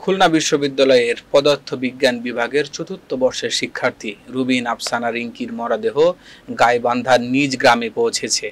খুলনা বিশ্ববিদ্যালয়ের পদার্থ বিজ্ঞান বিভাগের চতুর্থ বর্ষের শিক্ষার্থী রুবিন আফসানা রিঙ্কির মরদেহ গাইবান্ধার নিজ গ্রামে পৌঁছেছে।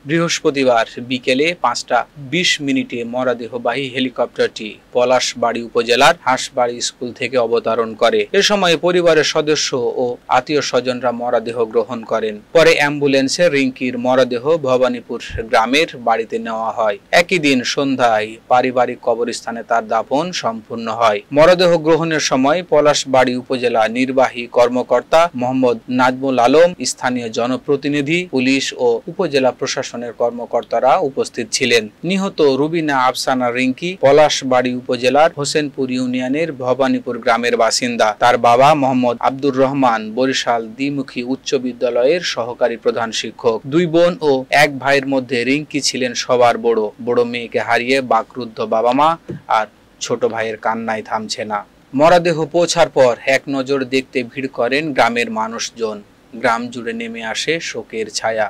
বৃহস্পতিবার বিকেলে 5টা 20 মিনিটে মরদেহবাহী হেলিকপ্টারটি পলাশবাড়ী উপজেলার হাঁসবাড়ী স্কুল থেকে অবতরণ করে। এ সময় পরিবারের সদস্য ও আত্মীয় স্বজনরা মরদেহ গ্রহণ করেন। পরে অ্যাম্বুলেন্সে রিঙ্কির মরদেহ ভবানীপুর গ্রামের বাড়িতে নেওয়া হয়। একই দিন সন্ধ্যায় পারিবারিক কবরস্থানে তার দাফন সম্পূর্ণ হয়। মরদেহ গ্রহণের সময় পলাশবাড়ী উপজেলা নির্বাহী কর্মকর্তা মোহাম্মদ নাজমুল আলম, স্থানীয় জনপ্রতিনিধি, পুলিশ ও উপজেলা প্রশাসন কর্মকর্তারা উপস্থিত ছিলেন। নিহত রুবিনা আফসানা রিঙ্কি পলাশবাড়ী উপজেলার হোসেনপুর ইউনিয়নের ভবানীপুর গ্রামের বাসিন্দা। তার বাবা মোহাম্মদ আব্দুর রহমান বরিশাল দ্বিমুখী উচ্চ বিদ্যালয়ের সহকারী প্রধান শিক্ষক। দুই বোন ও এক ভাইয়ের মধ্যে রিঙ্কি ছিলেন সবার বড়। বড় মেয়েকে হারিয়ে বাকরুদ্ধ বাবা মা আর ছোট ভাইয়ের কান্নায় থামছে না। মরদেহ পৌঁছার পর এক নজর দেখতে ভিড় করেন গ্রামের মানুষজন। গ্রাম জুড়ে নেমে আসে শোকের ছায়া।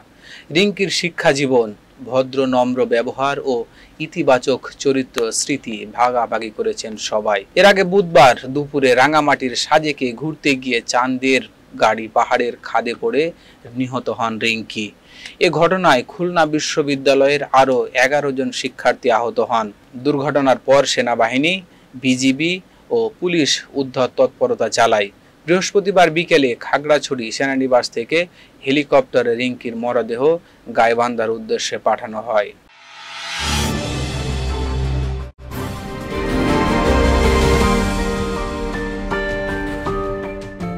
রিঙ্কির শিক্ষা জীবন, ভদ্র নম্র ব্যবহার ও ইতিবাচক চরিত্র স্মৃতি ভাগাভাগি করেছেন সবাই। এর আগে বুধবার দুপুরে রাঙামাটির সাজেকে ঘুরতে গিয়ে চাঁদের গাড়ি পাহাড়ের খাদে পড়ে নিহত হন রিঙ্কি। এ ঘটনায় খুলনা বিশ্ববিদ্যালয়ের আরও 11 জন শিক্ষার্থী আহত হন। দুর্ঘটনার পর সেনাবাহিনী, বিজিবি ও পুলিশ উদ্ধার তৎপরতা চালায়। বৃহস্পতিবার বিকেলে খাগড়াছড়ি সেনানিবাস থেকে হেলিকপ্টারে রিঙ্কির মরদেহ গাইবান্ধার উদ্দেশ্যে পাঠানো হয়।